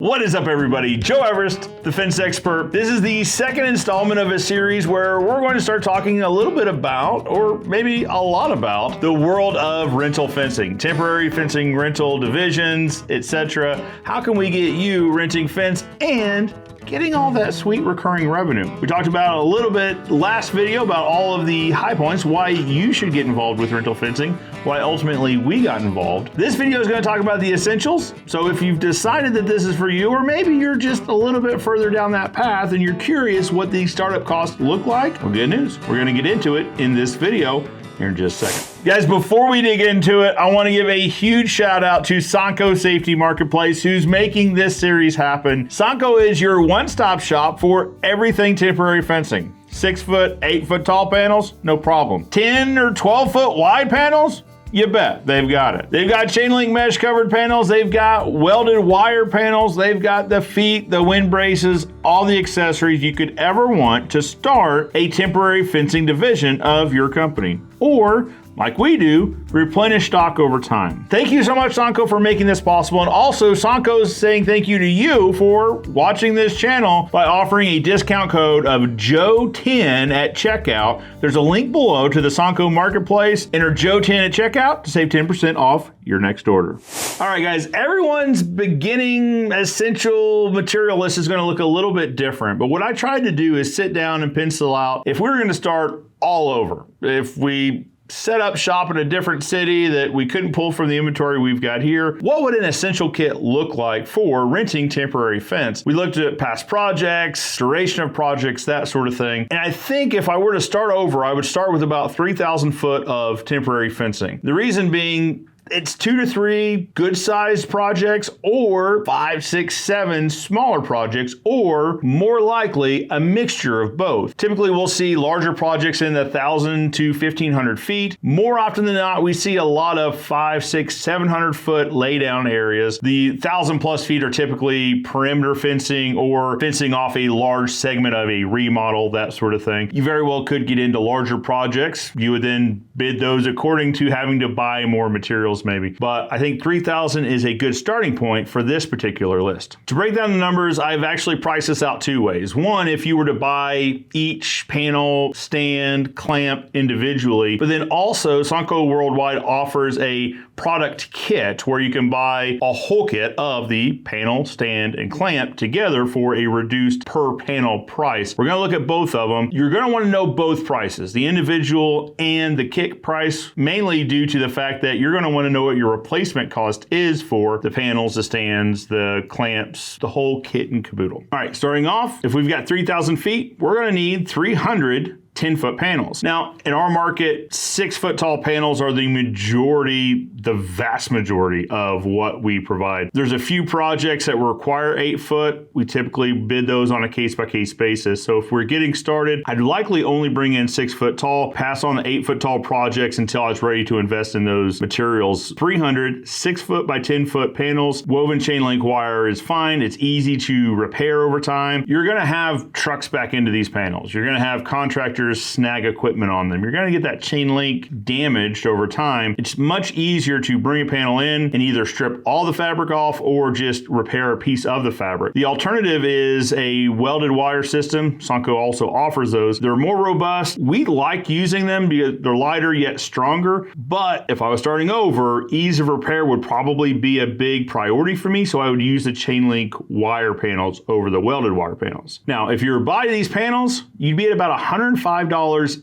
What is up, everybody? Joe Everest, the fence expert. This is the second installment of a series where we're going to start talking a little bit about, or maybe a lot about, the world of rental fencing, temporary fencing rental divisions, etc. How can we get you renting fence and getting all that sweet recurring revenue? We talked about a little bit last video about all of the high points, why you should get involved with rental fencing, why ultimately we got involved. This video is going to talk about the essentials. So if you've decided that this is for you, or maybe you're just a little bit further down that path and you're curious what these startup costs look like, well, good news. We're going to get into it in this video here in just a second. Guys, before we dig into it, I want to give a huge shout out to Sanco Safety Marketplace, who's making this series happen. Sanco is your one-stop shop for everything temporary fencing. 6 foot, 8 foot tall panels, no problem. 10 or 12 foot wide panels, you bet, they've got it. They've got chain link mesh covered panels, they've got welded wire panels, they've got the feet, the wind braces, all the accessories you could ever want to start a temporary fencing division of your company. Or, like we do, replenish stock over time. Thank you so much, Sanco, for making this possible. And also, Sanco's saying thank you to you for watching this channel by offering a discount code of JOE10 at checkout. There's a link below to the Sanco Marketplace. Enter JOE10 at checkout to save 10% off your next order. All right, guys, everyone's beginning essential material list is going to look a little bit different. But what I tried to do is sit down and pencil out, if we were going to start all over, if we set up shop in a different city that we couldn't pull from the inventory we've got here, what would an essential kit look like for renting temporary fence? We looked at past projects, duration of projects, that sort of thing. And I think if I were to start over, I would start with about 3,000 foot of temporary fencing. The reason being, it's 2 to 3 good-sized projects, or 5, 6, 7 smaller projects, or more likely a mixture of both. Typically, we'll see larger projects in the 1,000 to 1,500 feet. More often than not, we see a lot of 5, 6, 700 foot laydown areas. The 1,000 plus feet are typically perimeter fencing or fencing off a large segment of a remodel, that sort of thing. You very well could get into larger projects. You would then bid those according to having to buy more materials maybe. But I think 3,000 is a good starting point for this particular list. To break down the numbers, I've actually priced this out 2 ways. One, if you were to buy each panel, stand, clamp individually, but then also Sanco Worldwide offers a product kit where you can buy a whole kit of the panel, stand, and clamp together for a reduced per panel price. We're going to look at both of them. You're going to want to know both prices, the individual and the kit price, mainly due to the fact that you're going to want to know what your replacement cost is for the panels, the stands, the clamps, the whole kit and caboodle. All right, starting off, if we've got 3,000 feet, we're going to need 300 10-foot panels. Now, in our market, 6-foot tall panels are the majority, the vast majority of what we provide. There's a few projects that require 8-foot. We typically bid those on a case-by-case basis. So if we're getting started, I'd likely only bring in 6-foot tall, pass on the 8-foot tall projects until I was ready to invest in those materials. 300 6-foot by 10-foot panels. Woven chain link wire is fine. It's easy to repair over time. You're going to have trucks back into these panels. You're going to have contractors snag equipment on them. You're going to get that chain link damaged over time. It's much easier to bring a panel in and either strip all the fabric off or just repair a piece of the fabric. The alternative is a welded wire system. Sanco also offers those. They're more robust. We like using them because they're lighter yet stronger, but if I was starting over, ease of repair would probably be a big priority for me, so I would use the chain link wire panels over the welded wire panels. Now, if you're buying these panels, you'd be at about $105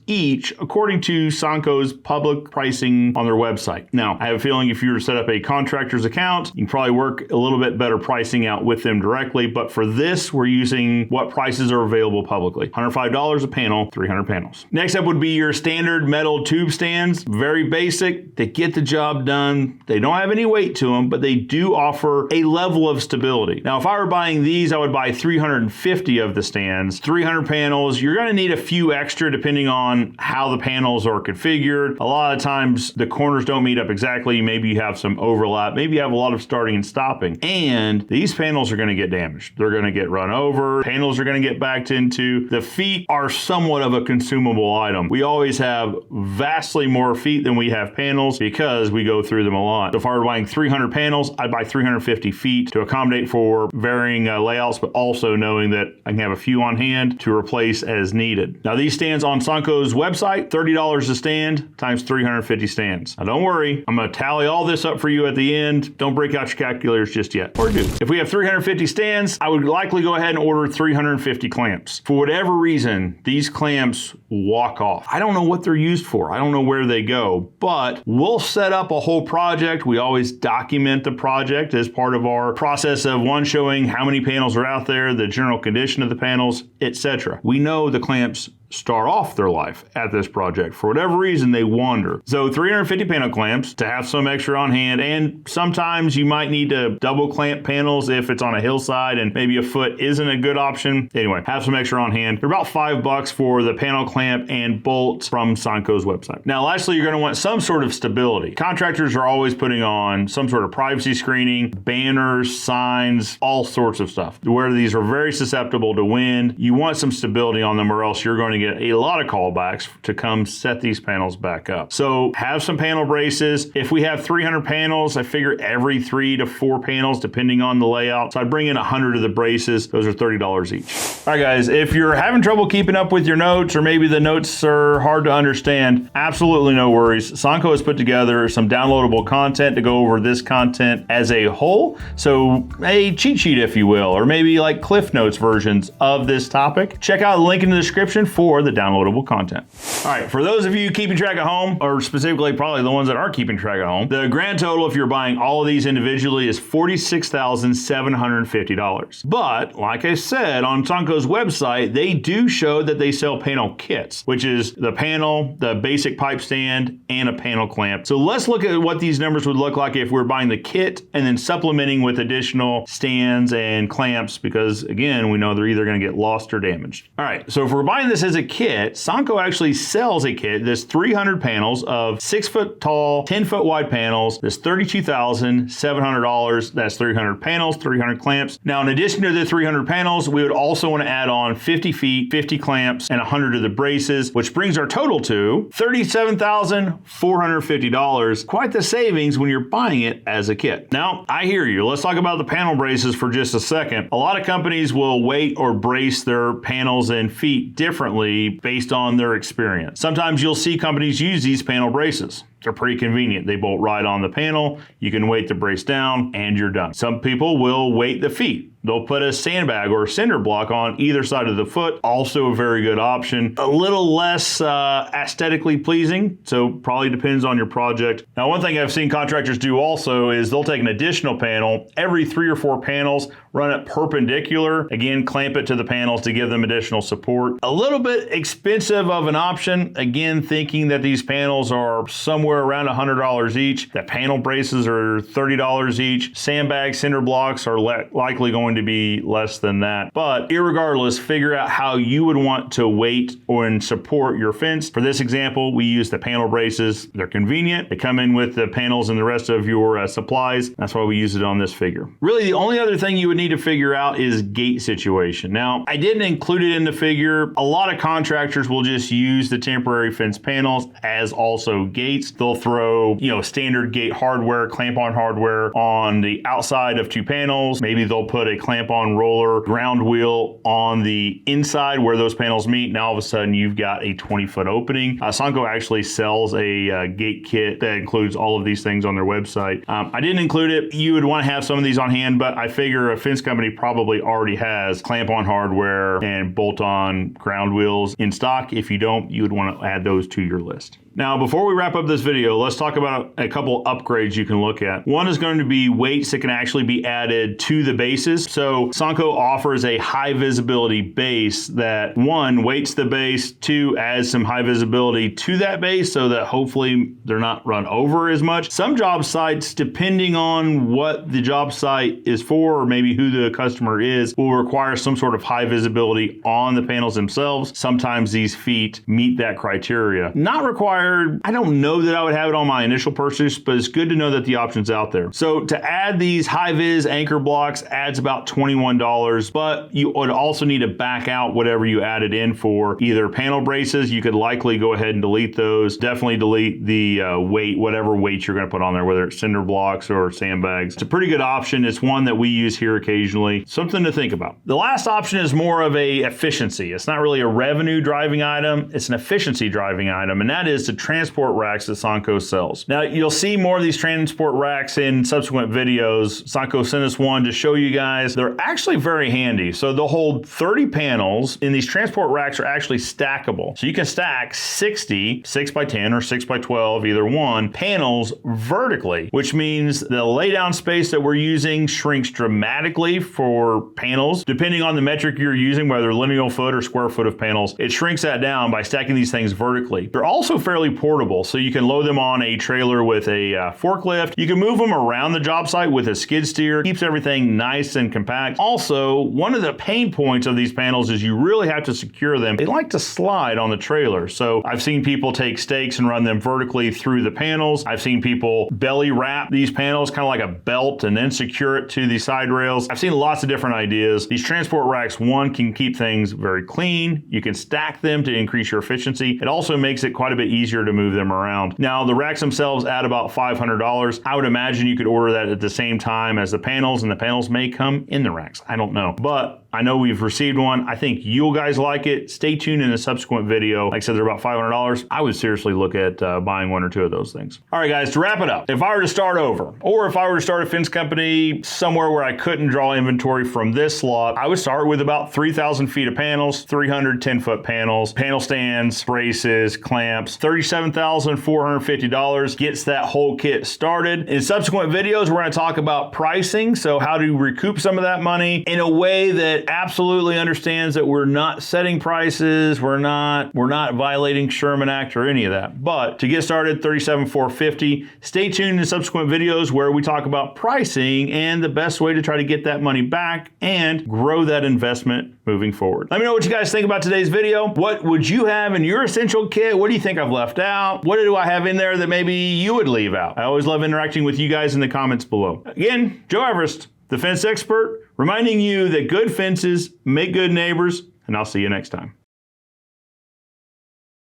each, according to Sanco's public pricing on their website. Now, I have a feeling if you were to set up a contractor's account, you can probably work a little bit better pricing out with them directly, but for this, we're using what prices are available publicly. $105 a panel, 300 panels. Next up would be your standard metal tube stands. Very basic. They get the job done. They don't have any weight to them, but they do offer a level of stability. Now, if I were buying these, I would buy 350 of the stands. 300 panels, you're going to need a few extras extra depending on how the panels are configured. A lot of times the corners don't meet up exactly. Maybe you have some overlap. Maybe you have a lot of starting and stopping. And these panels are going to get damaged. They're going to get run over. Panels are going to get backed into. The feet are somewhat of a consumable item. We always have vastly more feet than we have panels because we go through them a lot. So if I were buying 300 panels, I'd buy 350 feet to accommodate for varying layouts, but also knowing that I can have a few on hand to replace as needed. Now these stands on Sunco's website, $30 a stand times 350 stands. Now don't worry, I'm going to tally all this up for you at the end. Don't break out your calculators just yet, or do. If we have 350 stands, I would likely go ahead and order 350 clamps. For whatever reason, these clamps walk off. I don't know what they're used for. I don't know where they go, but we'll set up a whole project. We always document the project as part of our process of one, showing how many panels are out there, the general condition of the panels, etc. We know the clamps start off their life at this project. For whatever reason, they wander. So 350 panel clamps to have some extra on hand, and sometimes you might need to double clamp panels if it's on a hillside and maybe a foot isn't a good option. Anyway, have some extra on hand. They're about $5 for the panel clamp and bolts from Sunco's website. Now, lastly, you're going to want some sort of stability. Contractors are always putting on some sort of privacy screening, banners, signs, all sorts of stuff, where these are very susceptible to wind. You want some stability on them, or else you're going to get a lot of callbacks to come set these panels back up. So have some panel braces. If we have 300 panels, I figure every 3 to 4 panels, depending on the layout. So I'd bring in 100 of the braces. Those are $30 each. All right, guys, if you're having trouble keeping up with your notes, or maybe the notes are hard to understand, absolutely no worries. Sunco has put together some downloadable content to go over this content as a whole. So a cheat sheet, if you will, or maybe like Cliff Notes versions of this topic. Check out the link in the description for the downloadable content. All right, for those of you keeping track at home, or specifically probably the ones that aren't keeping track at home, the grand total if you're buying all of these individually is $46,750. But like I said, on Sunco's website, they do show that they sell panel kits, which is the panel, the basic pipe stand, and a panel clamp. So let's look at what these numbers would look like if we're buying the kit and then supplementing with additional stands and clamps, because again, we know they're either going to get lost or damaged. All right, so if we're buying this as a kit, Sunco actually sells a kit. There's 300 panels of 6 foot tall, 10 foot wide panels. That's $32,700. That's 300 panels, 300 clamps. Now, in addition to the 300 panels, we would also want to add on 50 feet, 50 clamps, and 100 of the braces, which brings our total to $37,450. Quite the savings when you're buying it as a kit. Now, I hear you. Let's talk about the panel braces for just a second. A lot of companies will weight or brace their panels and feet differently based on their experience. Sometimes you'll see companies use these panel braces. They're pretty convenient. They bolt right on the panel. You can weight the brace down and you're done. Some people will weight the feet. They'll put a sandbag or a cinder block on either side of the foot. Also a very good option. A little less aesthetically pleasing, so probably depends on your project. Now, one thing I've seen contractors do also is they'll take an additional panel, every 3 or 4 panels, run it perpendicular, again, clamp it to the panels to give them additional support. A little bit expensive of an option, again, thinking that these panels are somewhere around $100 each. The panel braces are $30 each. Sandbags, cinder blocks are likely going to be less than that. But irregardless, figure out how you would want to weight or support your fence. For this example, we use the panel braces. They're convenient. They come in with the panels and the rest of your supplies. That's why we use it on this figure. Really, the only other thing you would need to figure out is gate situation. Now, I didn't include it in the figure. A lot of contractors will just use the temporary fence panels as also gates. They'll throw, standard gate hardware, clamp-on hardware on the outside of 2 panels. Maybe they'll put a clamp-on roller ground wheel on the inside where those panels meet. Now, all of a sudden, you've got a 20-foot opening. Sunco actually sells a gate kit that includes all of these things on their website. I didn't include it. You would want to have some of these on hand, but I figure a fence company probably already has clamp-on hardware and bolt-on ground wheels in stock. If you don't, you would want to add those to your list. Now, before we wrap up this video, let's talk about a couple upgrades you can look at. One is going to be weights that can actually be added to the bases. So Sanco offers a high visibility base that, one, weights the base, two, adds some high visibility to that base so that hopefully they're not run over as much. Some job sites, depending on what the job site is for or maybe who the customer is, will require some sort of high visibility on the panels themselves. Sometimes these feet meet that criteria. Not required. I don't know that I would have it on my initial purchase, but it's good to know that the option's out there. So to add these high vis anchor blocks adds about $21, but you would also need to back out whatever you added in for either panel braces. You could likely go ahead and delete those. Definitely delete the weight, whatever weight you're going to put on there, whether it's cinder blocks or sandbags. It's a pretty good option. It's one that we use here occasionally. Something to think about. The last option is more of a efficiency. It's not really a revenue driving item. It's an efficiency driving item, and that is the transport racks that Sanco sells. Now, you'll see more of these transport racks in subsequent videos. Sanco sent us one to show you guys. They're actually very handy. So they'll hold 30 panels, and these transport racks are actually stackable. So you can stack 60 6x10 or 6x12, either one, panels vertically, which means the laydown space that we're using shrinks dramatically for panels. Depending on the metric you're using, whether lineal foot or square foot of panels, it shrinks that down by stacking these things vertically. They're also fairly portable, so you can load them on a trailer with a forklift. You can move them around the job site with a skid steer. Keeps everything nice and compact. Also, one of the pain points of these panels is you really have to secure them. They like to slide on the trailer. So I've seen people take stakes and run them vertically through the panels. I've seen people belly wrap these panels kind of like a belt and then secure it to the side rails. I've seen lots of different ideas. These transport racks, one, can keep things very clean. You can stack them to increase your efficiency. It also makes it quite a bit easier to move them around. Now, the racks themselves add about $500. I would imagine you could order that at the same time as the panels, and the panels may come in the racks. I don't know. But I know we've received one. I think you guys like it. Stay tuned in a subsequent video. Like I said, they're about $500. I would seriously look at buying one or two of those things. All right, guys, to wrap it up, if I were to start over, or if I were to start a fence company somewhere where I couldn't draw inventory from this slot, I would start with about 3,000 feet of panels, 300 10-foot panels, panel stands, braces, clamps. $37,450 gets that whole kit started. In subsequent videos, we're going to talk about pricing, so how to recoup some of that money in a way that absolutely understands that we're not setting prices, we're not violating Sherman Act or any of that. But to get started, $37,450. Stay tuned in subsequent videos where we talk about pricing and the best way to try to get that money back and grow that investment moving forward. Let me know what you guys think about today's video. What would you have in your essential kit? What do you think I've left out? What do I have in there that maybe you would leave out? I always love interacting with you guys in the comments below. Again, Joe Everest, the fence expert, reminding you that good fences make good neighbors, and I'll see you next time.